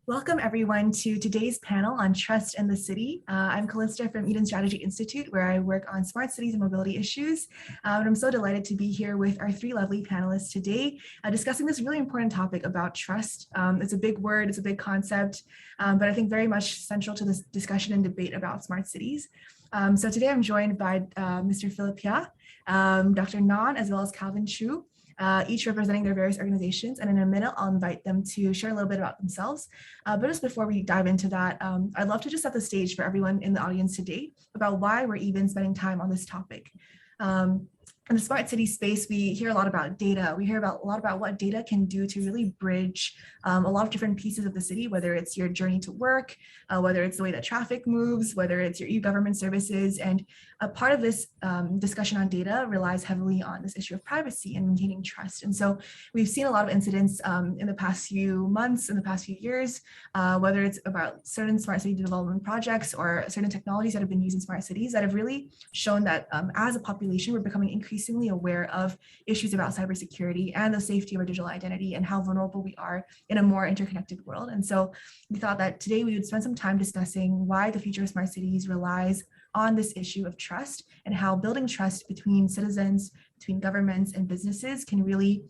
Welcome everyone to today's panel on trust in the city. I'm Callista from Eden Strategy Institute, where I work on smart cities and mobility issues. And I'm so delighted to be here with our three lovely panelists today, discussing this really important topic about trust. It's a big word, it's a big concept, but I think very much central to this discussion and debate about smart cities. So today I'm joined by Mr. Philip HEAH, Dr. Nan, as well as Calvin Chu. Each representing their various organizations. And in a minute, I'll invite them to share a little bit about themselves. But just before we dive into that, I'd love to just set the stage for everyone in the audience today about why we're even spending time on this topic. In the smart city space, we hear a lot about data. We hear a lot about what data can do to really bridge a lot of different pieces of the city, whether it's your journey to work, whether it's the way that traffic moves, whether it's your e-government services. And a part of this discussion on data relies heavily on this issue of privacy and maintaining trust. And so we've seen a lot of incidents in the past few months, in the past few years, whether it's about certain smart city development projects or certain technologies that have been used in smart cities that have really shown that as a population, we're becoming increasingly aware of issues about cybersecurity and the safety of our digital identity and how vulnerable we are in a more interconnected world. And so we thought that today we would spend some time discussing why the future of smart cities relies on this issue of trust and how building trust between citizens, between governments and businesses can really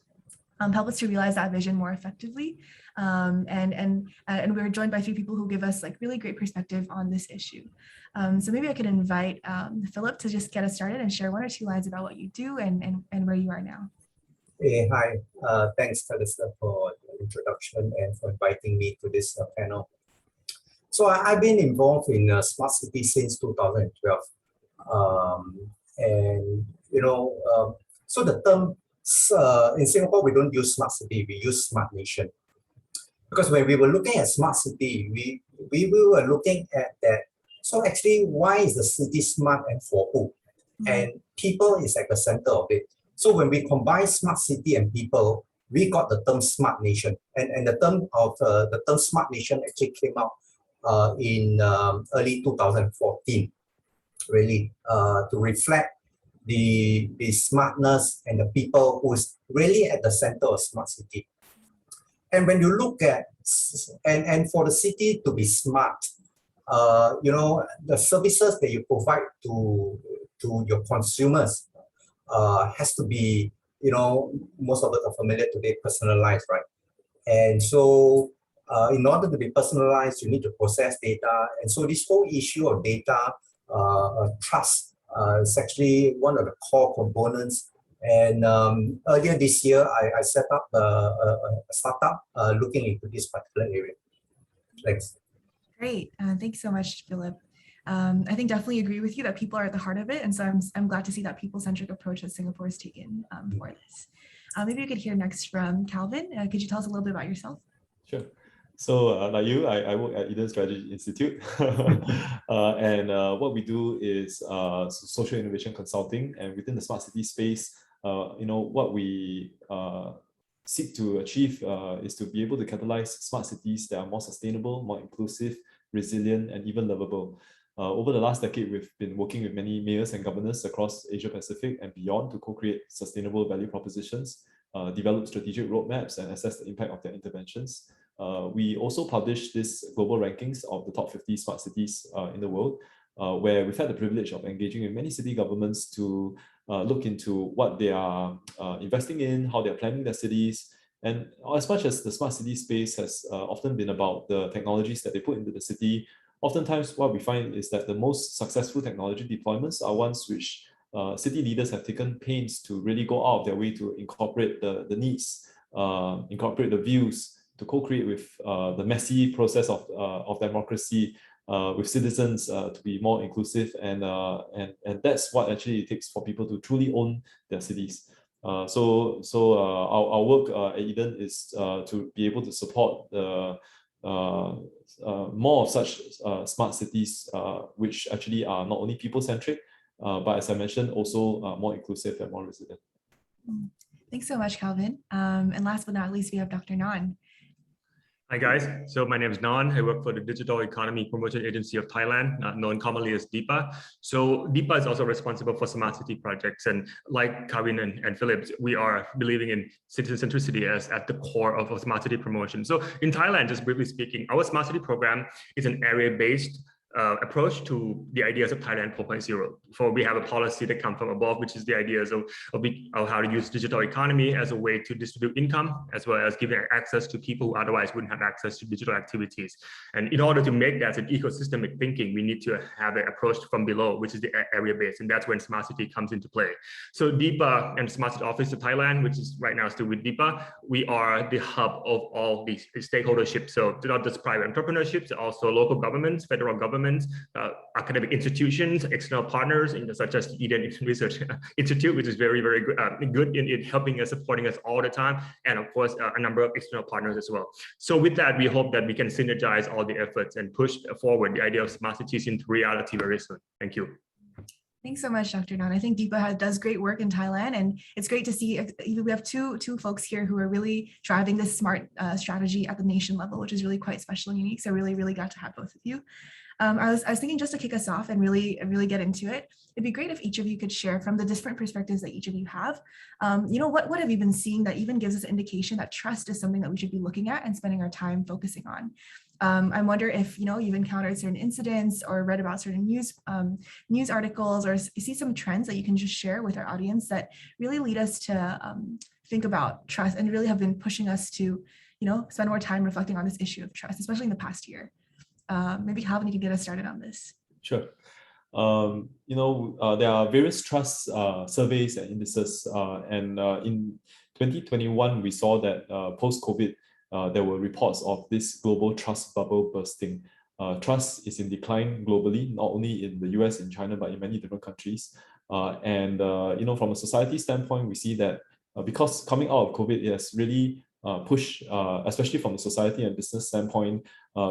help us to realize that vision more effectively. And we're joined by three people who give us like really great perspective on this issue. So maybe I could invite Philip to just get us started and share one or two lines about what you do and where you are now. Hey, hi. Thanks, Calista, for the introduction and for inviting me to this panel. So I've been involved in smart city since 2012. So the term, in Singapore, we don't use smart city, we use smart nation. Because when we were looking at smart city, we were looking at that. So actually, why is the city smart and for who? And people is at the center of it. So when we combine smart city and people, we got the term smart nation. And the term smart nation actually came out in early 2014, really, to reflect the smartness and the people who's really at the center of smart city. And when you look at, and for the city to be smart, the services that you provide to your consumers has to be, most of us are familiar today, personalized, right? And so in order to be personalized, you need to process data. And so this whole issue of data trust is actually one of the core components. And earlier this year, I set up a startup looking into this particular area. Thanks. Great. Thanks so much, Philip. I think definitely agree with you that people are at the heart of it. And so I'm glad to see that people-centric approach that Singapore has taken for this. Maybe we could hear next from Calvin. Could you tell us a little bit about yourself? Sure. So like you, I work at Eden Strategy Institute. And what we do is social innovation consulting. And within the smart city space, what we seek to achieve is to be able to catalyze smart cities that are more sustainable, more inclusive, resilient, and even livable. Over the last decade, we've been working with many mayors and governors across Asia Pacific and beyond to co-create sustainable value propositions, develop strategic roadmaps, and assess the impact of their interventions. We also publish this global rankings of the top 50 smart cities in the world, where we've had the privilege of engaging with many city governments to look into what they are investing in, how they're planning their cities. And as much as the smart city space has often been about the technologies that they put into the city, oftentimes what we find is that the most successful technology deployments are ones which city leaders have taken pains to really go out of their way to incorporate the needs, incorporate the views, to co-create with the messy process of democracy with citizens to be more inclusive, and that's what actually it takes for people to truly own their cities. So our work at Eden is to be able to support the more of such smart cities, which actually are not only people-centric, but as I mentioned, also more inclusive and more resilient. Thanks so much, Calvin. And last but not least, we have Dr. Nan. Hi guys, so my name is Nan. I work for the Digital Economy Promotion Agency of Thailand, known commonly as DEPA. So DEPA is also responsible for smart city projects, and like Kavin and Philip, we are believing in citizen centricity as at the core of smart city promotion. So in Thailand, just briefly speaking, our smart city program is an area-based approach to the ideas of Thailand 4.0. For we have a policy that comes from above, which is the ideas of how to use digital economy as a way to distribute income, as well as giving access to people who otherwise wouldn't have access to digital activities. And in order to make that an ecosystemic thinking, we need to have an approach from below, which is the area-based, and that's when smart city comes into play. So DEPA and Smart City Office of Thailand, which is right now still with DEPA, we are the hub of all these stakeholdership. So not just private entrepreneurships, also local governments, federal governments, academic institutions, external partners, such as Eden Research Institute, which is very, very good in helping us, supporting us all the time, and of course, a number of external partners as well. So with that, we hope that we can synergize all the efforts and push forward the idea of smart cities into reality very soon. Thank you. Thanks so much, Dr. Nan. I think DEPA does great work in Thailand, and it's great to see we have two folks here who are really driving this smart strategy at the nation level, which is really quite special and unique. So really, really glad to have both of you. I was thinking, just to kick us off and really get into it, it'd be great if each of you could share from the different perspectives that each of you have. What have you been seeing that even gives us an indication that trust is something that we should be looking at and spending our time focusing on? I wonder if you've encountered certain incidents or read about certain news articles, or you see some trends that you can just share with our audience that really lead us to think about trust and really have been pushing us to spend more time reflecting on this issue of trust, especially in the past year. Maybe Calvin, you can get us started on this. Sure. There are various trust surveys and indices, and in 2021, we saw that post-COVID, there were reports of this global trust bubble bursting. Trust is in decline globally, not only in the US and China, but in many different countries. From a society standpoint, we see that because coming out of COVID, it has really push, especially from the society and business standpoint,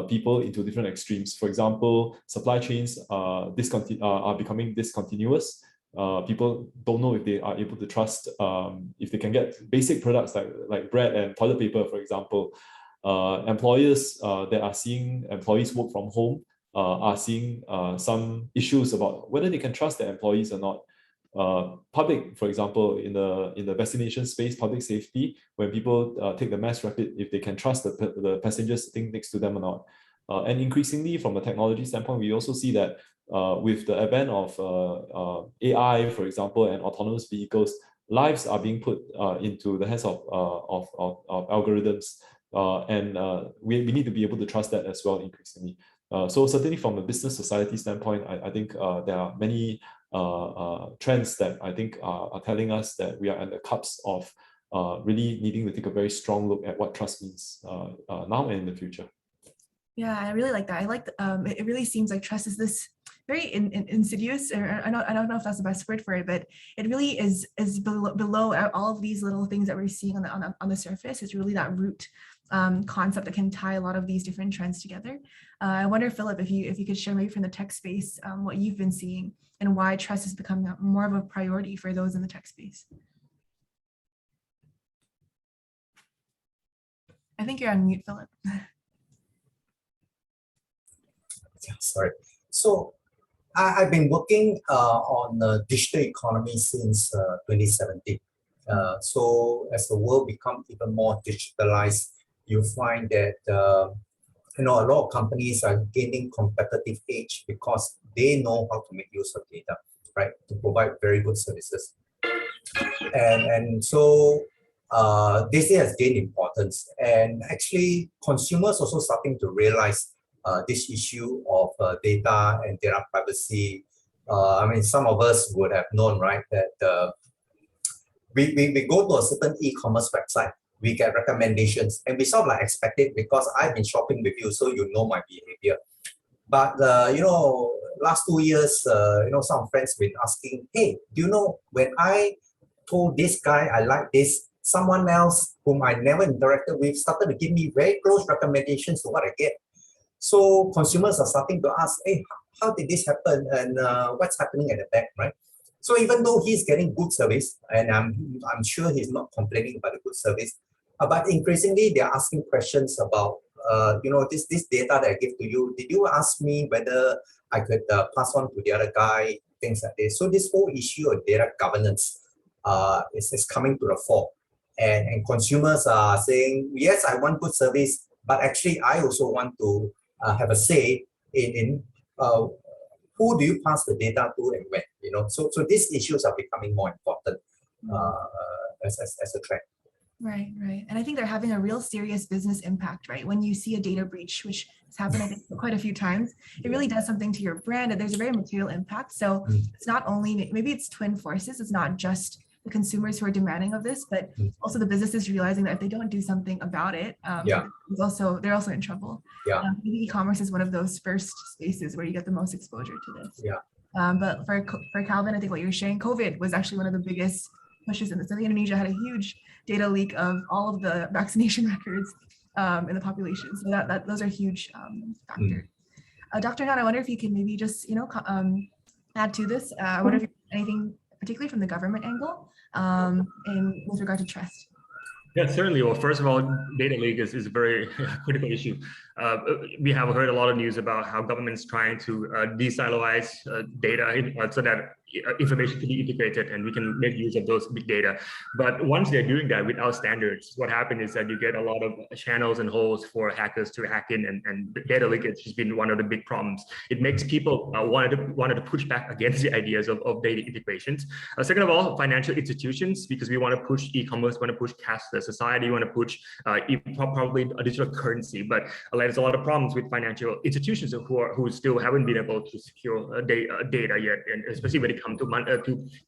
people into different extremes. For example, supply chains are becoming discontinuous. People don't know if they are able to trust, if they can get basic products like bread and toilet paper, for example. Employers that are seeing employees work from home are seeing some issues about whether they can trust their employees or not. Public, for example, in the vaccination space, public safety, when people take the mass rapid, if they can trust the passengers sitting next to them or not. And increasingly, from a technology standpoint, we also see that with the advent of AI, for example, and autonomous vehicles, lives are being put into the hands of algorithms, and we need to be able to trust that as well increasingly. So certainly from a business society standpoint, I think there are many trends that I think are telling us that we are at the cusp of really needing to take a very strong look at what trust means now and in the future. Yeah, I really like that. I like it really seems like trust is this very insidious, or I don't know if that's the best word for it, but it really is below all of these little things that we're seeing on the surface. It's really that root concept that can tie a lot of these different trends together. I wonder, Philip, if you could share maybe from the tech space what you've been seeing and why trust is becoming more of a priority for those in the tech space. I think you're on mute, Philip. Sorry. So I've been working on the digital economy since 2017. So as the world becomes even more digitalized, you find that a lot of companies are gaining competitive edge because they know how to make use of data, right, to provide very good services. And so this has gained importance, and actually consumers also starting to realize this issue of data and data privacy. Some of us would have known, right, that we go to a certain e-commerce website, we get recommendations, and we sort of like expect it because I've been shopping with you, so you know my behavior. But last 2 years, some friends been asking, hey, do you know when I told this guy I like this, someone else whom I never interacted with started to give me very close recommendations to what I get. So consumers are starting to ask, hey, how did this happen, and what's happening at the back, right? So even though he's getting good service, and I'm sure he's not complaining about the good service, but increasingly they're asking questions about this data that I give to you, did you ask me whether I could pass on to the other guy, things like this. So this whole issue of data governance is coming to the fore. And consumers are saying, yes, I want good service, but actually I also want to have a say in who do you pass the data to and when, So these issues are becoming more important as a trend. Right. And I think they're having a real serious business impact, right? When you see a data breach, which has happened, I think, quite a few times, it really does something to your brand, and there's a very material impact. So it's not only, maybe it's twin forces. It's not just the consumers who are demanding of this, but also the businesses realizing that if they don't do something about it, they're also in trouble. Maybe e-commerce is one of those first spaces where you get the most exposure to this. But for Calvin, I think what you're sharing, COVID was actually one of the biggest pushes in this. I think Indonesia had a huge data leak of all of the vaccination records in the population. So those are huge factors. Dr. Nat, I wonder if you can maybe just add to this. I wonder if you have anything, particularly from the government angle, with regard to trust. Yeah, certainly. Well, first of all, data leak is a very critical issue. We have heard a lot of news about how government's trying to de-siloize data so that information can be integrated and we can make use of those big data. But once they're doing that without standards, what happens is that you get a lot of channels and holes for hackers to hack in, and data leakage has been one of the big problems. It makes people wanted to push back against the ideas of data integrations. Second of all, financial institutions, because we want to push e-commerce, want to push cashless society, want to push probably a digital currency, but there's a lot of problems with financial institutions who still haven't been able to secure data yet, and especially when it comes to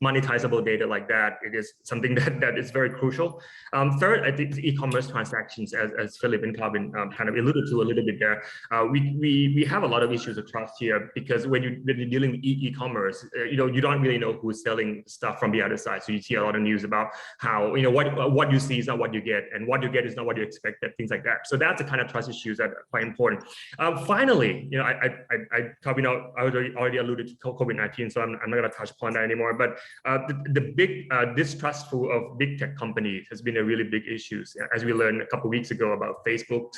monetizable data like that, it is something that is very crucial. Third, I think e-commerce transactions, as Philip and Calvin kind of alluded to a little bit there, we have a lot of issues of trust here, because when you're dealing with e-commerce, you don't really know who's selling stuff from the other side. So you see a lot of news about how what you see is not what you get, and what you get is not what you expected, things like that. So that's the kind of trust issues that are quite important. Finally, I probably already alluded to COVID-19, so I'm not going to touch upon that anymore. But the big distrustful of big tech companies has been a really big issue, as we learned a couple of weeks ago about Facebook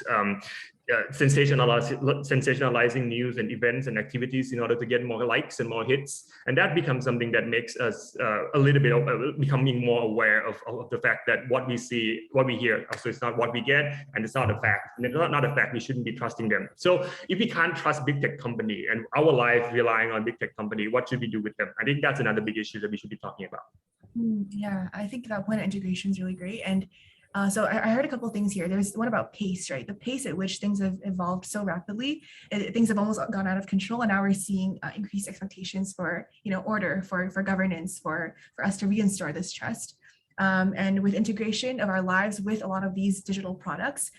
sensationalizing news and events and activities in order to get more likes and more hits, and that becomes something that makes us a little bit becoming more aware of the fact that what we see, what we hear, so it's not what we get, and it's not a fact, and it's not a fact. We shouldn't be trusting them. So if we can't trust big tech company and our life relying on big tech company, what should we do with them? I think that's another big issue that we should be talking about. Yeah, I think that point of integration is really great. And so I heard a couple of things here. There's one about pace, right? The pace at which things have evolved so rapidly, things have almost gone out of control, and now we're seeing increased expectations for order, for governance, for us to reinstore this trust. And with integration of our lives with a lot of these digital products,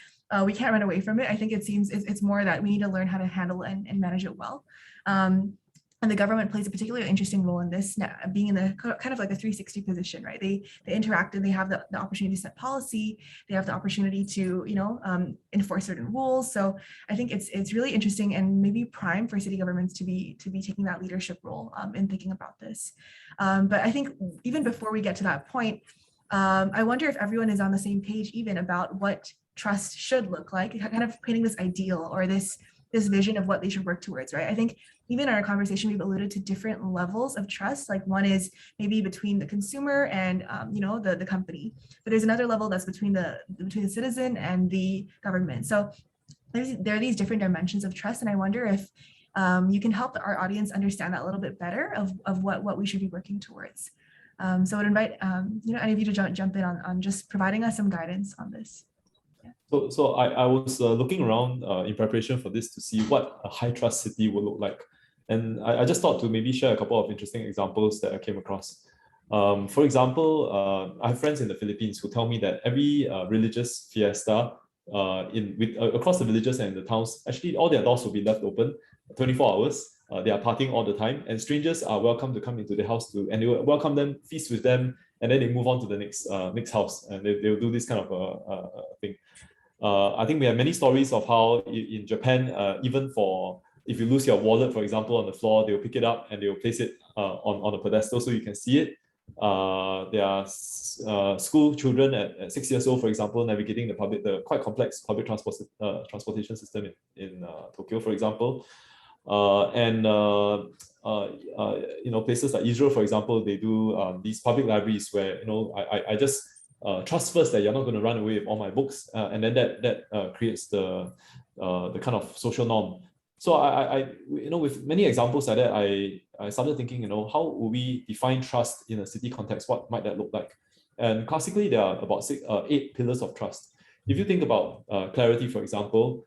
we can't run away from it. I think it seems it's more that we need to learn how to handle and manage it well. And the government plays a particularly interesting role in this, being in the kind of like a 360 position, right? They interact, and they have the opportunity to set policy. They have the opportunity to, enforce certain rules. So I think it's really interesting and maybe prime for city governments to be taking that leadership role in thinking about this. But I think even before we get to that point, I wonder if everyone is on the same page even about what trust should look like, kind of painting this ideal or this vision of what they should work towards, right? I think even in our conversation, we've alluded to different levels of trust. Like one is maybe between the consumer and the company, but there's another level that's between the citizen and the government. So there are these different dimensions of trust, and I wonder if you can help our audience understand that a little bit better of what we should be working towards. So I would invite any of you to jump in on just providing us some guidance on this. So I was looking around in preparation for this to see what a high trust city will look like. And I just thought to maybe share a couple of interesting examples that I came across. For example, I have friends in the Philippines who tell me that every religious fiesta across the villages and the towns, actually all their doors will be left open 24 hours. They are partying all the time, and strangers are welcome to come into the house and they will welcome them, feast with them, and then they move on to the next house, and they'll do this kind of thing. I think we have many stories of how in Japan, even if you lose your wallet, for example, on the floor, they'll pick it up and they'll place it on a pedestal so you can see it. There are school children at 6 years old, for example, navigating the quite complex public transportation system in Tokyo, for example. Places like Israel, for example, they do these public libraries where I just trust first that you're not going to run away with all my books, and then that creates the kind of social norm. So with many examples like that, I started thinking, how would we define trust in a city context? What might that look like? And classically, there are about 8 pillars of trust. If you think about clarity, for example,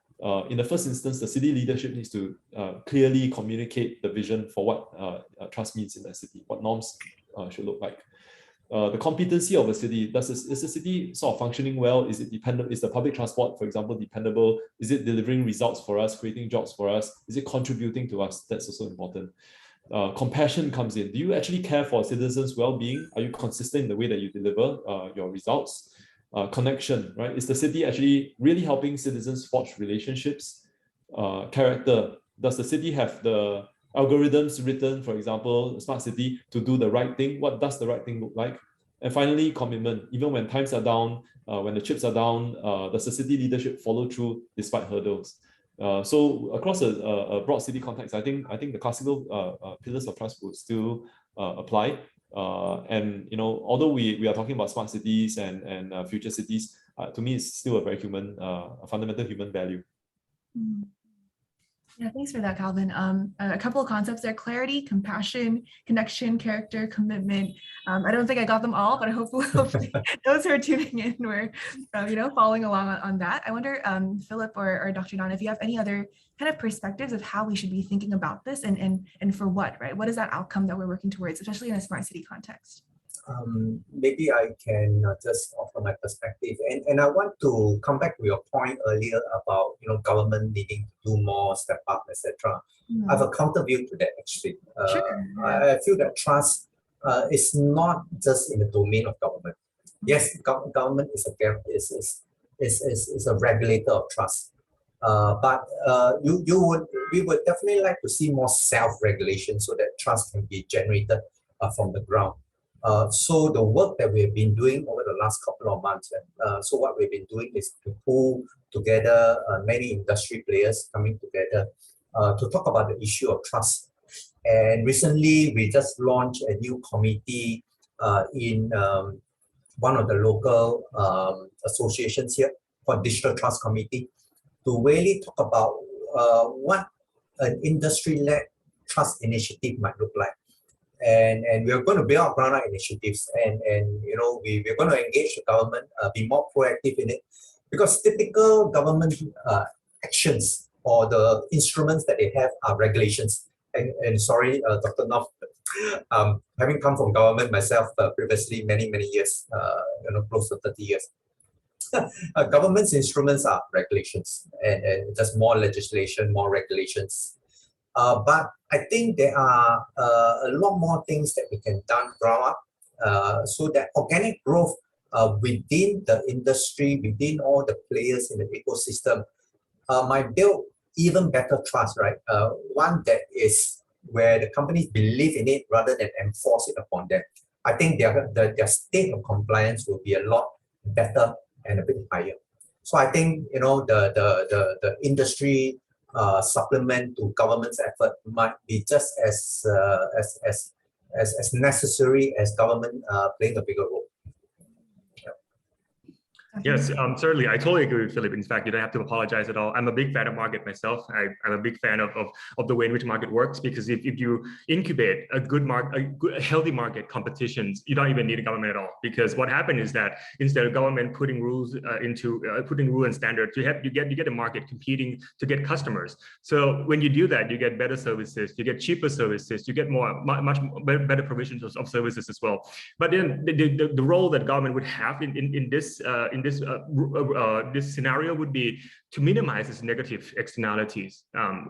in the first instance, the city leadership needs to clearly communicate the vision for what trust means in the city, what norms should look like. The competency of a city, is the city sort of functioning well? Is it dependent? Is the public transport, for example, dependable? Is it delivering results for us, creating jobs for us? Is it contributing to us? That's also important. Compassion comes in. Do you actually care for citizens' well-being? Are you consistent in the way that you deliver your results? Connection, right? Is the city actually really helping citizens forge relationships? Character. Does the city have the algorithms written, for example, smart city, to do the right thing? What does the right thing look like? And finally, commitment. Even when times are down, when the chips are down, does the city leadership follow through despite hurdles? So across a broad city context, I think the classical pillars of trust would still apply. And although we are talking about smart cities and future cities, to me, it's still a very a fundamental human value. Yeah, thanks for that, Calvin. A couple of concepts there: clarity, compassion, connection, character, commitment. I don't think I got them all, but hopefully those who are tuning in were, following along on that. I wonder, Philip or Dr. Don, if you have any other kind of perspectives of how we should be thinking about this and for what, right? What is that outcome that we're working towards, especially in a smart city context? Maybe I can just offer my perspective, and I want to come back to your point earlier about government needing to do more, step up, etc. I have a counter view to that actually. Sure. I feel that trust is not just in the domain of government. Yes, government is a regulator of trust, but we would definitely like to see more self-regulation so that trust can be generated from the ground. So the work that we have been doing over the last couple of months, so what we've been doing is to pull together many industry players coming together to talk about the issue of trust. And recently, we just launched a new committee in one of the local associations here called Digital Trust Committee to really talk about what an industry-led trust initiative might look like. And we're going to build up ground-up initiatives, and we're going to engage the government, be more proactive in it, because typical government actions or the instruments that they have are regulations. And sorry, Dr. North, having come from government myself previously, many years, close to 30 years. Government's instruments are regulations and just more legislation, more regulations. But I think there are a lot more things that we can done ground up so that organic growth within the industry, within all the players in the ecosystem might build even better trust, right? One that is where the companies believe in it rather than enforce it upon them. I think their state of compliance will be a lot better and a bit higher. So I think the industry supplement to government's effort might be just as necessary as government playing a bigger role. Yes, certainly. I totally agree with Philip. In fact, you don't have to apologize at all. I'm a big fan of market myself. I'm a big fan of the way in which market works, because if you incubate a good market, a healthy market competitions, you don't even need a government at all. Because what happened is that instead of government putting rules putting rule and standards, you get a market competing to get customers. So when you do that, you get better services, you get cheaper services, you get much better provisions of services as well. But then the role that government would have in this scenario would be to minimize its negative externalities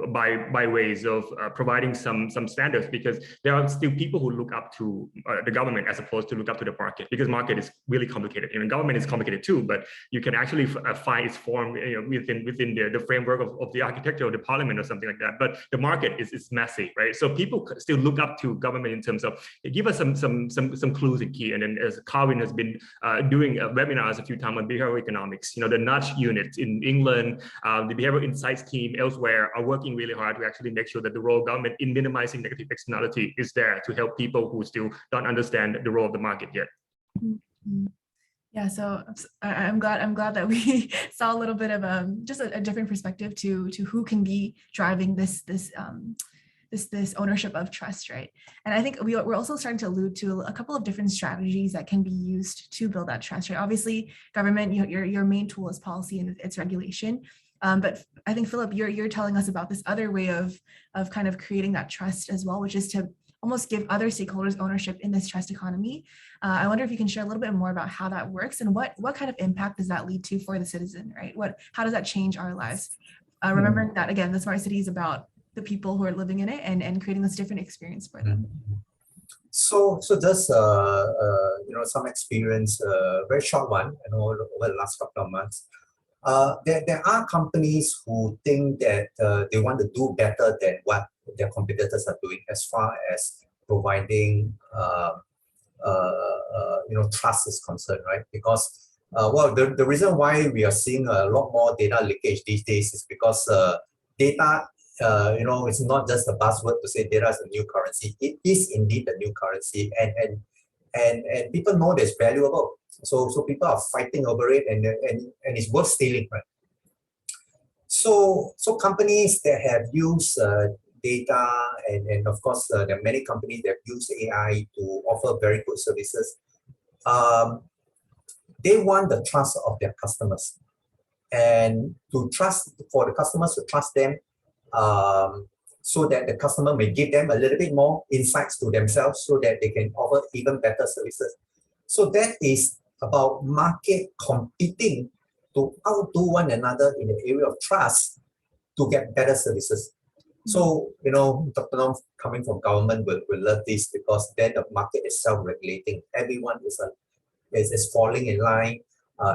by ways of providing some standards, because there are still people who look up to the government as opposed to look up to the market, because market is really complicated. Government is complicated too, but you can actually find its form within the framework of the architecture of the parliament or something like that. But the market is messy, right? So people still look up to government in terms of give us some clues and key. And then as Carwin has been doing webinars a few times on behavioral economics, the nudge unit in England, the behavioral insights team elsewhere are working really hard to actually make sure that the role of government in minimizing negative externality is there to help people who still don't understand the role of the market yet. Mm-hmm. Yeah, so I'm glad that we saw a little bit of just a different perspective to who can be driving this ownership of trust, right? And I think we're also starting to allude to a couple of different strategies that can be used to build that trust, right? Obviously, government, your main tool is policy and its regulation. But I think, Philip, you're telling us about this other way of kind of creating that trust as well, which is to almost give other stakeholders ownership in this trust economy. I wonder if you can share a little bit more about how that works and what kind of impact does that lead to for the citizen, right? How does that change our lives? Remembering that, again, the smart city is about the people who are living in it and creating this different experience for them. So just some experience, very short one, over the last couple of months. There are companies who think that they want to do better than what their competitors are doing as far as providing trust is concerned, right? Because the reason why we are seeing a lot more data leakage these days is because data, it's not just a buzzword to say data is a new currency. It is indeed a new currency, and people know that it's valuable. So people are fighting over it, and it's worth stealing, right? So companies that have used data, and of course there are many companies that use AI to offer very good services. They want the trust of their customers, and for the customers to trust them, so that the customer may give them a little bit more insights to themselves, so that they can offer even better services. So that is about market competing to outdo one another in the area of trust to get better services. So, Dr. Nom coming from government will love this, because then the market is self-regulating. Everyone is falling in line.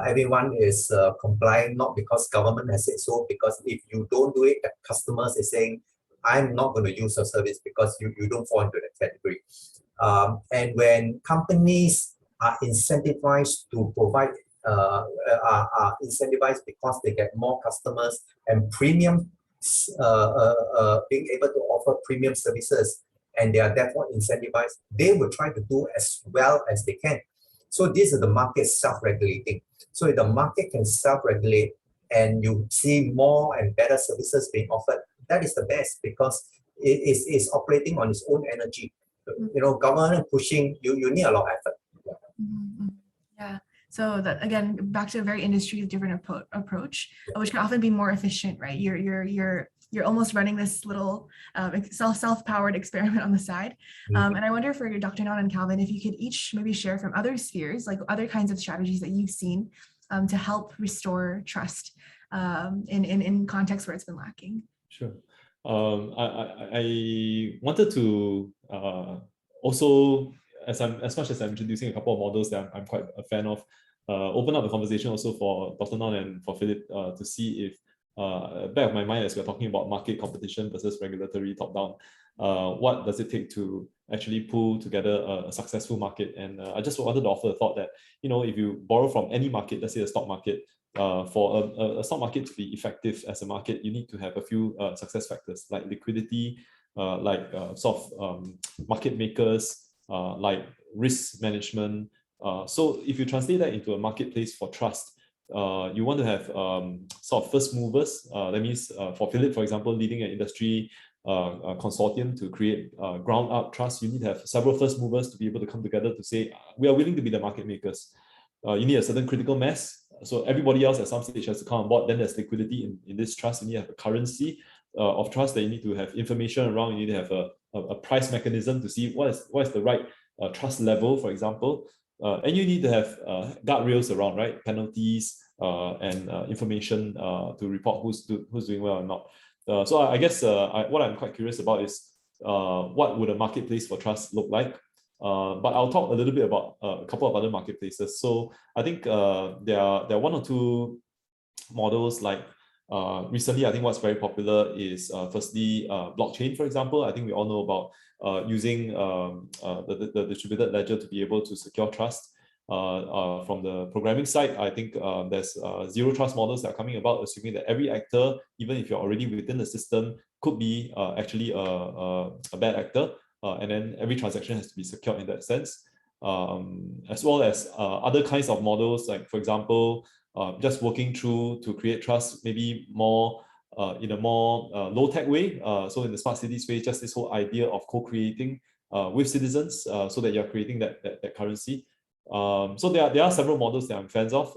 Everyone is complying, not because government has said so, because if you don't do it, the customers is saying, I'm not going to use your service because you don't fall into that category. And when companies are incentivized to provide, are incentivized because they get more customers and premium, being able to offer premium services, and they are therefore incentivized, they will try to do as well as they can. So this is the market self-regulating. So if the market can self-regulate and you see more and better services being offered, that is the best, because it is operating on its own energy. Government pushing, you need a lot of effort. Yeah. So that, again, back to a very industry different approach, which can often be more efficient, right? You're almost running this little self-powered experiment on the side. And I wonder for Dr. Nan and Calvin, if you could each maybe share from other spheres, like other kinds of strategies that you've seen to help restore trust in contexts where it's been lacking. Sure. I wanted to also, as much as I'm introducing a couple of models that I'm quite a fan of, open up the conversation also for Dr. Nan and for Philip to see if, back of my mind as we're talking about market competition versus regulatory top-down, what does it take to actually pull together a successful market? And I just wanted to offer a thought that, if you borrow from any market, let's say a stock market, for a stock market to be effective as a market, you need to have a few success factors like liquidity, market makers, like risk management. So if you translate that into a marketplace for trust, you want to have sort of first movers. That means for Philip, for example, leading an industry consortium to create ground up trust, you need to have several first movers to be able to come together to say, we are willing to be the market makers. You need a certain critical mass. So everybody else at some stage has to come on board. Then there's liquidity in this trust. You need to have a currency of trust that you need to have information around. You need to have a price mechanism to see what is the right trust level, for example. and you need to have guardrails around, right? Penalties and information to report who's doing well or not. So I guess what I'm quite curious about is what would a marketplace for trust look like? But I'll talk a little bit about a couple of other marketplaces. So I think there are one or two models like recently. I think what's very popular is firstly blockchain, for example. I think we all know about using the distributed ledger to be able to secure trust. From the programming side, I think there's zero trust models that are coming about, assuming that every actor, even if you're already within the system, could be actually a bad actor. And then every transaction has to be secure in that sense, as well as other kinds of models, like, for example, just working through to create trust, maybe more in a more low-tech way. So in the smart city space, just this whole idea of co-creating with citizens, so that you're creating that currency. So there are several models that I'm fans of.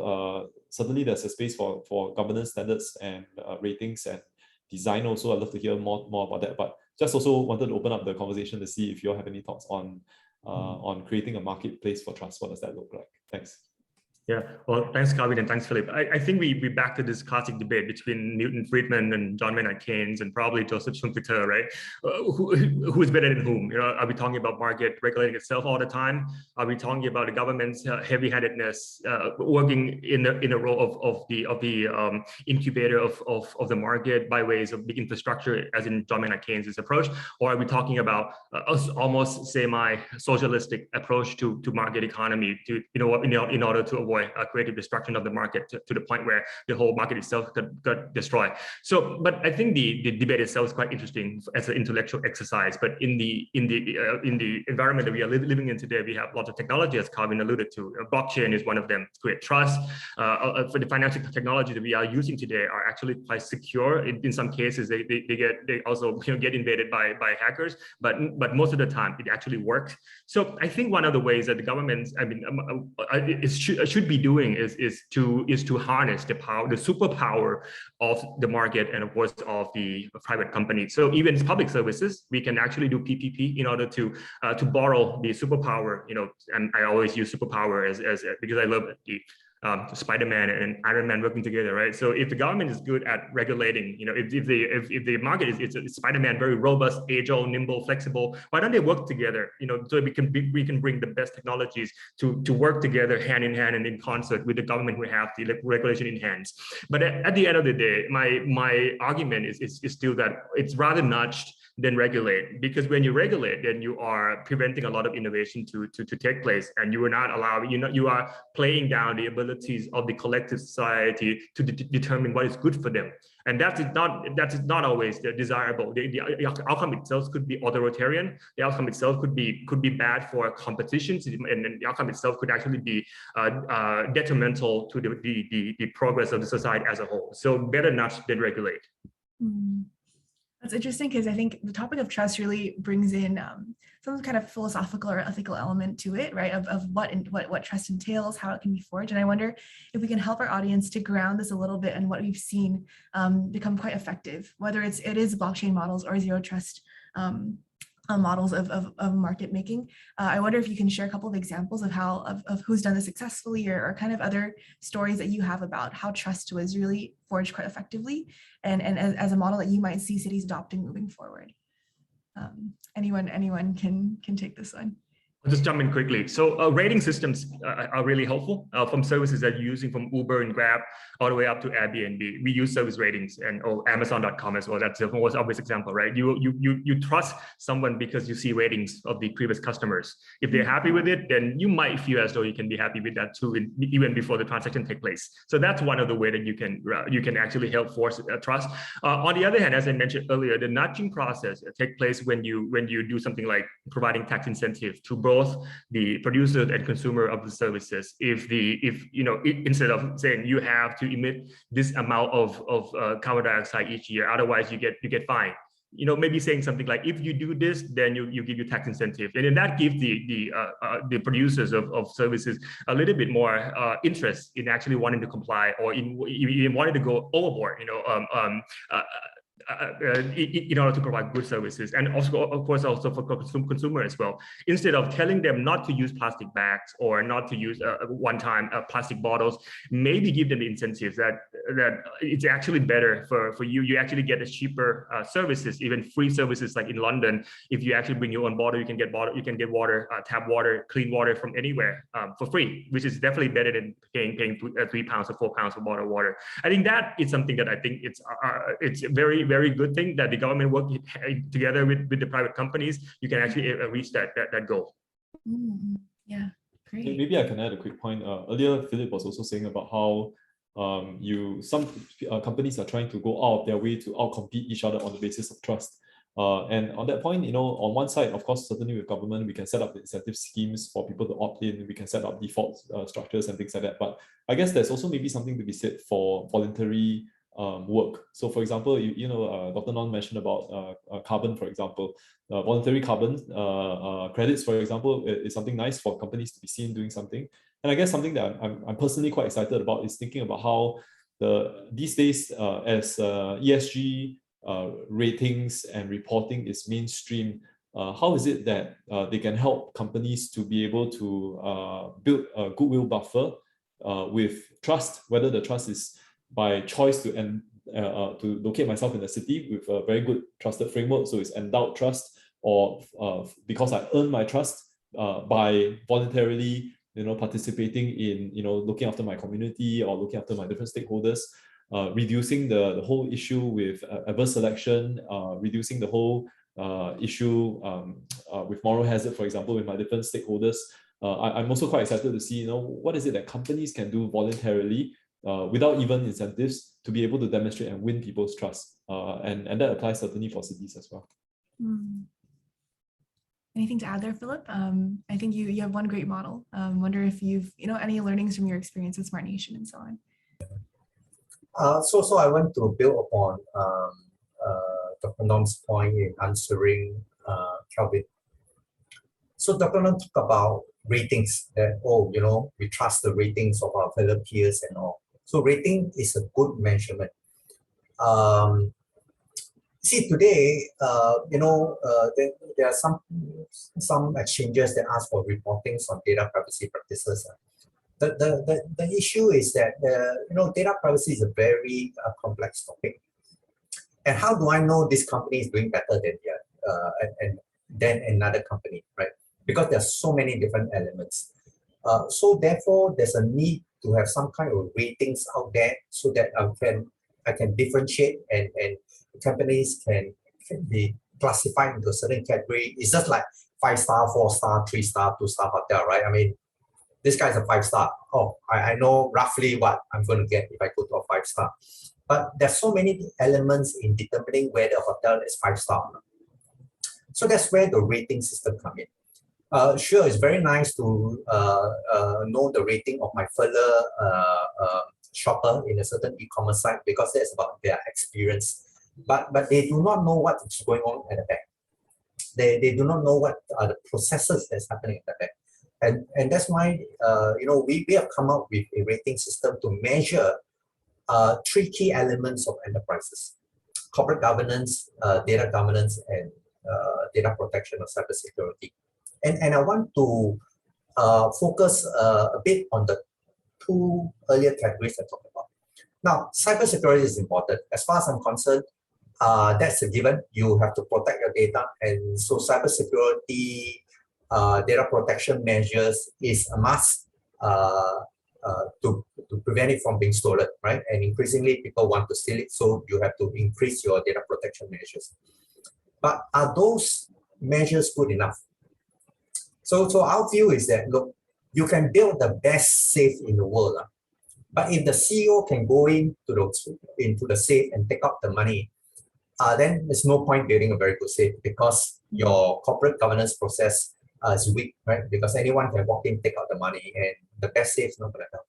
Certainly, there's a space for governance standards and ratings and design also. I'd love to hear more about that. But just also wanted to open up the conversation to see if you all have any thoughts on creating a marketplace for trust. What does that look like? Thanks. Yeah, well, thanks, Kevin, and thanks, Philip. I think we back to this classic debate between Newton Friedman and John Maynard Keynes and probably Joseph Schumpeter, right? Who is better than whom? You know, are we talking about market regulating itself all the time? Are we talking about the government's heavy-handedness working in the role of the incubator of the market by ways of big infrastructure, as in John Maynard Keynes' approach? Or are we talking about almost semi-socialistic approach to market economy to in order to avoid a creative destruction of the market to the point where the whole market itself got destroyed? So, but I think the debate itself is quite interesting as an intellectual exercise. But in the environment that we are living in today, we have lots of technology, as Calvin alluded to. Blockchain is one of them. Create trust. For the financial technology that we are using today are actually quite secure. In some cases, they also get invaded by hackers. But most of the time, it actually works. So I think one of the ways that the governments, should be doing is to harness the power, the superpower of the market, and of course of the private companies. So even public services, we can actually do PPP in order to borrow the superpower. And I always use superpower as because I love the Spider-Man and Iron Man working together, right? So if the government is good at regulating, if the market is Spider-Man, very robust, agile, nimble, flexible, why don't they work together? So we can bring the best technologies to work together hand in hand and in concert with the government who have the regulation in hands. But at the end of the day, my argument is still that it's rather nudged than regulate, because when you regulate, then you are preventing a lot of innovation to take place, and you are not allowing, you are playing down the abilities of the collective society to determine what is good for them, and that is not always desirable. The outcome itself could be authoritarian. The outcome itself could be bad for competitions, and the outcome itself could actually be detrimental to the progress of the society as a whole. So better nudge than regulate. That's interesting, because I think the topic of trust really brings in some kind of philosophical or ethical element to it, right? Of what trust entails, how it can be forged. And I wonder if we can help our audience to ground this a little bit and what we've seen become quite effective, whether it is blockchain models or zero trust models of market making. I wonder if you can share a couple of examples of who's done this successfully, or kind of other stories that you have about how trust was really forged quite effectively, and as a model that you might see cities adopting moving forward. Anyone can take this one. I'll just jump in quickly. So rating systems are really helpful from services that you're using, from Uber and Grab all the way up to Airbnb. We use service ratings, and Amazon.com as well. That's the most obvious example, right? You trust someone because you see ratings of the previous customers. If they're happy with it, then you might feel as though you can be happy with that too, even before the transaction takes place. So that's one of the ways that you can actually help force trust. On the other hand, as I mentioned earlier, the nudging process takes place when you do something like providing tax incentive to both the producer and consumer of the services. Instead of saying you have to emit this amount of carbon dioxide each year, otherwise you get fined. Maybe saying something like, if you do this, then you give you tax incentive, and then that gives the producers of services a little bit more interest in actually wanting to comply, or in wanting to go overboard. in order to provide good services, and also, of course, also for consumer as well. Instead of telling them not to use plastic bags or not to use one-time plastic bottles, maybe give them the incentives that it's actually better for you. You actually get a cheaper services, even free services. Like in London, if you actually bring your own bottle, you can get water, tap water, clean water from anywhere for free, which is definitely better than paying £3 or £4 for a bottle of water. I think that is something that I think it's very good thing that the government work together with the private companies. You can actually reach that goal. Yeah, great. Maybe I can add a quick point. Earlier, Philip was also saying about how some companies are trying to go out of their way to outcompete each other on the basis of trust. And on that point, on one side, of course, certainly with government, we can set up the incentive schemes for people to opt in. We can set up default structures and things like that. But I guess there's also maybe something to be said for voluntary work. So, for example, Dr. Non mentioned about carbon, for example. Voluntary carbon credits, for example, is something nice for companies to be seen doing something. And I guess something that I'm personally quite excited about is thinking about how these days, as ESG ratings and reporting is mainstream, how is it that they can help companies to be able to build a goodwill buffer with trust, whether the trust is by choice to locate myself in the city with a very good trusted framework, so it's endowed trust, or because I earn my trust by voluntarily participating in looking after my community or looking after my different stakeholders, reducing the whole issue with adverse selection, reducing the whole issue with moral hazard, for example, with my different stakeholders. I'm also quite excited to see what is it that companies can do voluntarily without even incentives to be able to demonstrate and win people's trust. And that applies certainly for cities as well. Anything to add there, Philip? I think you have one great model. Wonder if you've any learnings from your experience with Smart Nation and so on. So I want to build upon Dr. Nom's point in answering Kelvin. So Dr. Nom talked about ratings, that we trust the ratings of our fellow peers and all. So rating is a good measurement. See, today, there are some exchanges that ask for reportings on data privacy practices. The issue is that data privacy is a very complex topic. And how do I know this company is doing better than another company, right? Because there are so many different elements. So therefore, there's a need to have some kind of ratings out there so that I can differentiate and companies can be classified into a certain category. It's just like 5-star, 4-star, 3-star, 2-star hotel, right? I mean, this guy's a 5-star. Oh, I know roughly what I'm going to get if I go to a 5-star. But there's so many elements in determining whether a hotel is 5-star. So that's where the rating system comes in. Sure, it's very nice to know the rating of my fellow shopper in a certain e-commerce site because that's about their experience. But they do not know what is going on at the back. They do not know what are the processes that's happening at the back. And that's why we have come up with a rating system to measure 3 key elements of enterprises: corporate governance, data governance, and data protection or cybersecurity. And I want to focus a bit on the 2 earlier categories I talked about. Now, cybersecurity is important. As far as I'm concerned, that's a given. You have to protect your data. And so cybersecurity, data protection measures is a must to prevent it from being stolen, right? And increasingly, people want to steal it. So you have to increase your data protection measures. But are those measures good enough? So our view is that, look, you can build the best safe in the world. But if the CEO can go into the safe and take out the money, then there's no point building a very good safe because your corporate governance process is weak, right? Because anyone can walk in, take out the money, and the best safe is not going to help.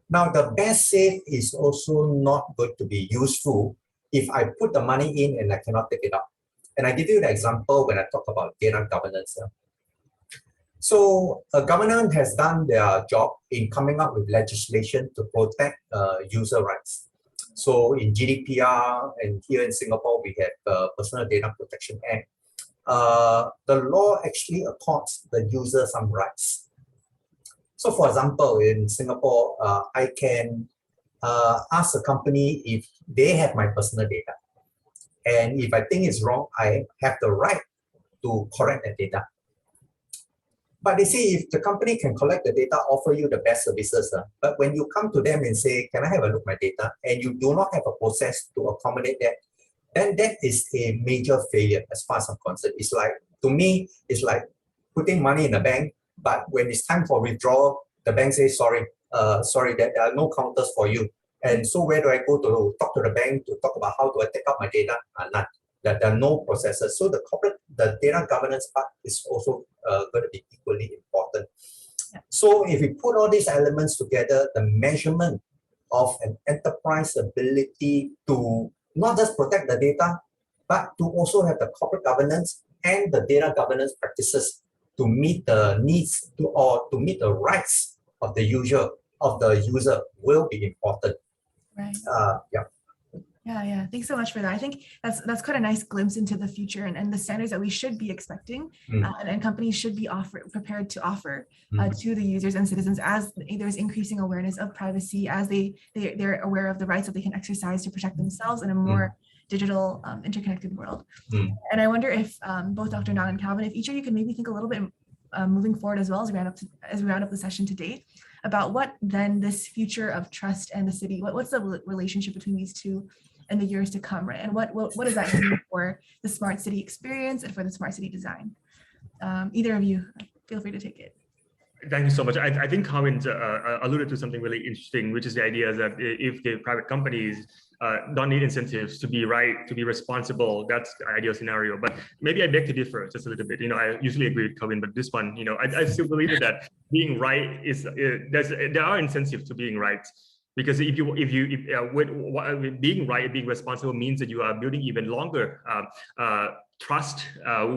Now, the best safe is also not going to be useful if I put the money in and I cannot take it out. And I give you the example when I talk about data governance. So a government has done their job in coming up with legislation to protect user rights. So in GDPR and here in Singapore, we have the Personal Data Protection Act. The law actually accords the user some rights. So for example, in Singapore, I can ask a company if they have my personal data. And if I think it's wrong, I have the right to correct the data. But they say if the company can collect the data, offer you the best services, but when you come to them and say, can I have a look at my data? And you do not have a process to accommodate that, then that is a major failure as far as I'm concerned. It's like, to me, it's like putting money in the bank, but when it's time for withdrawal, the bank says, sorry, that there are no counters for you. And so where do I go to talk to the bank to talk about how do I take out my data? None. There are no processes. So the data governance part is also going to be equally important. Yeah. So if we put all these elements together, the measurement of an enterprise ability to not just protect the data, but to also have the corporate governance and the data governance practices to meet the needs or to meet the rights of the user will be important. Right. Yeah. Yeah. Thanks so much for that. I think that's quite a nice glimpse into the future and the standards that we should be expecting, and companies should be prepared to offer to the users and citizens as there's increasing awareness of privacy, as they're aware of the rights that they can exercise to protect themselves in a more digital, interconnected world. And I wonder if both Dr. Ngan and Calvin, if each of you can maybe think a little bit moving forward as well as we round up the session today, about what then this future of trust and the city, what's the relationship between these two in the years to come, right? And what does that mean for the smart city experience and for the smart city design? Either of you, feel free to take it. Thank you so much. I think Kawin alluded to something really interesting, which is the idea that if the private companies don't need incentives to be right, to be responsible, that's the ideal scenario. But maybe I beg to differ just a little bit. I usually agree with Kawin, but this one, I still believe that being right there are incentives to being right. Because if being right, being responsible means that you are building even longer trust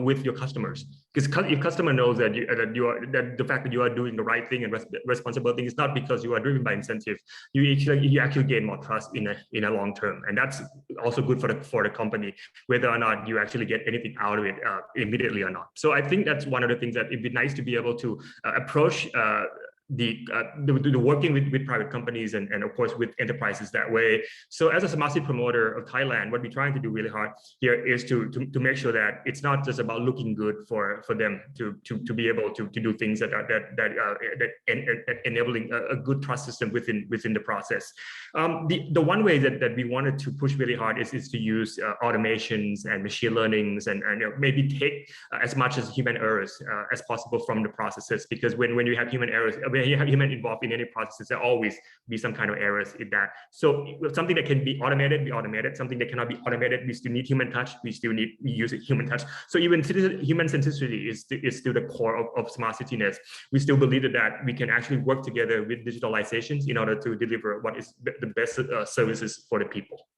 with your customers. Because if customer knows that the fact that you are doing the right thing and responsible thing is not because you are driven by incentive, you actually gain more trust in a long term, and that's also good for the company, whether or not you actually get anything out of it immediately or not. So I think that's one of the things that it'd be nice to be able to approach. The working with private companies and of course with enterprises that way. So as a smart city promoter of Thailand, what we're trying to do really hard here is to make sure that it's not just about looking good for them to be able to do things that enabling a good trust system within the process. The one way that we wanted to push really hard is to use automations and machine learnings and maybe take as much as human errors as possible from the processes, because when you have human errors, when you have human involved in any processes, there always be some kind of errors in that. So something that can be automated, something that cannot be automated, we still need human touch, we use human touch. So even human centricity is still the core of smart cityness. We still believe that we can actually work together with digitalizations in order to deliver what is the best services for the people.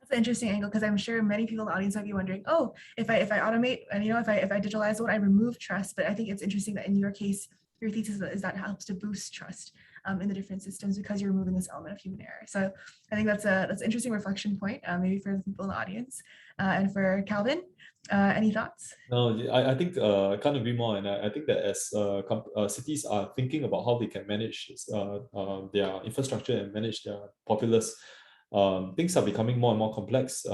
That's an interesting angle, because I'm sure many people in the audience might be wondering, oh, if I automate and if I digitalize what I remove trust. But I think it's interesting that in your case, your thesis is that helps to boost trust in the different systems because you're removing this element of human error. So I think that's an interesting reflection point, maybe for the people in the audience. And for Calvin, any thoughts? No, I think I can't agree more. And I think that as cities are thinking about how they can manage their infrastructure and manage their populace, things are becoming more and more complex.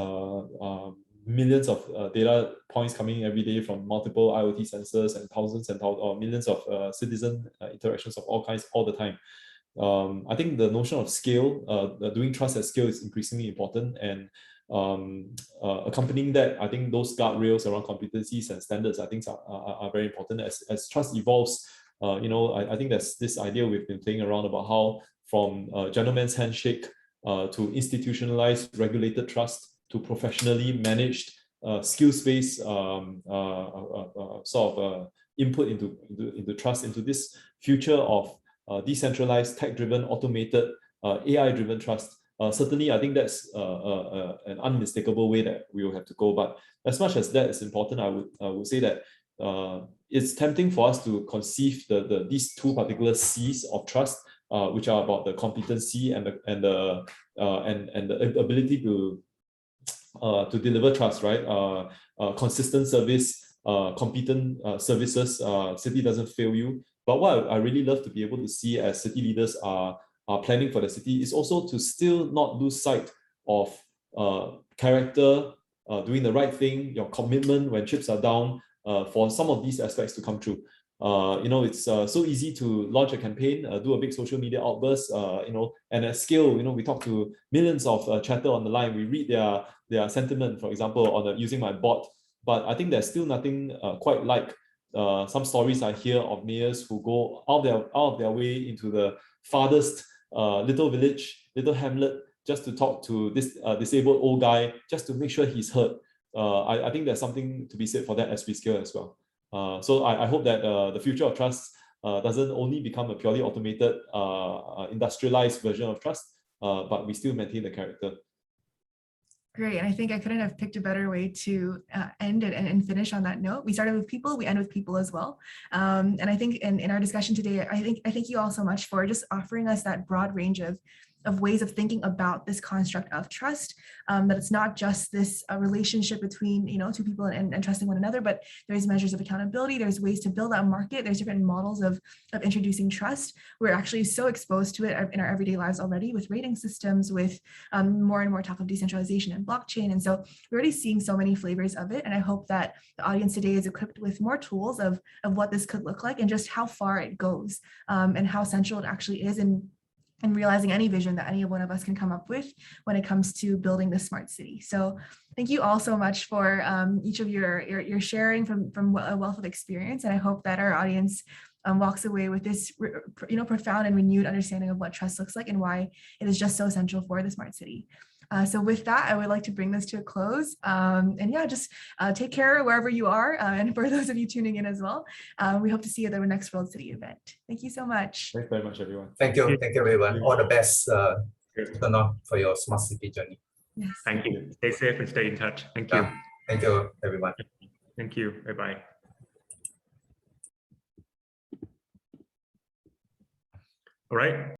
Millions of data points coming every day from multiple IoT sensors and thousands or millions of citizen interactions of all kinds all the time. I think the notion of scale, doing trust at scale is increasingly important, and accompanying that, I think those guardrails around competencies and standards, I think are very important as trust evolves. I think there's this idea we've been playing around about how from gentleman's handshake to institutionalized regulated trust to professionally managed skills-based input into trust, into this future of decentralized, tech-driven, automated, AI-driven trust. Certainly, I think that's an unmistakable way that we will have to go. But as much as that is important, I would say that it's tempting for us to conceive these two particular C's of trust which are about the competency and the ability to deliver trust, right? Consistent service, competent services. City doesn't fail you. But what I really love to be able to see as city leaders are planning for the city is also to still not lose sight of character, doing the right thing, your commitment when chips are down, for some of these aspects to come true. It's so easy to launch a campaign, do a big social media outburst, and at scale, we talk to millions of chatter on the line. We read their sentiment, for example, on using my bot. But I think there's still nothing quite like some stories I hear of mayors who go out of their way into the farthest little village, little hamlet, just to talk to this disabled old guy, just to make sure he's heard. I think there's something to be said for that as we scale as well. So I hope that the future of trust doesn't only become a purely automated, industrialized version of trust, but we still maintain the character. Great. And I think I couldn't have picked a better way to end it and finish on that note. We started with people, we end with people as well. And I think in our discussion today, I thank you all so much for just offering us that broad range of ways of thinking about this construct of trust, that it's not just this relationship between two people and trusting one another, but there's measures of accountability, there's ways to build that market, there's different models of introducing trust. We're actually so exposed to it in our everyday lives already with rating systems, with more and more talk of decentralization and blockchain. And so we're already seeing so many flavors of it. And I hope that the audience today is equipped with more tools of what this could look like and just how far it goes, and how central it actually is and realizing any vision that any one of us can come up with when it comes to building the smart city. So thank you all so much for each of your sharing from a wealth of experience. And I hope that our audience walks away with this profound and renewed understanding of what trust looks like and why it is just so central for the smart city. So with that, I would like to bring this to a close. And yeah, just take care wherever you are. And for those of you tuning in as well, we hope to see you at the next World City event. Thank you so much. Thanks very much, everyone. Thank you. Thank you, everyone. All the best for your smart city journey. Yes. Thank you. Stay safe and stay in touch. Thank you. Thank you, everyone. Thank you. Bye-bye. All right.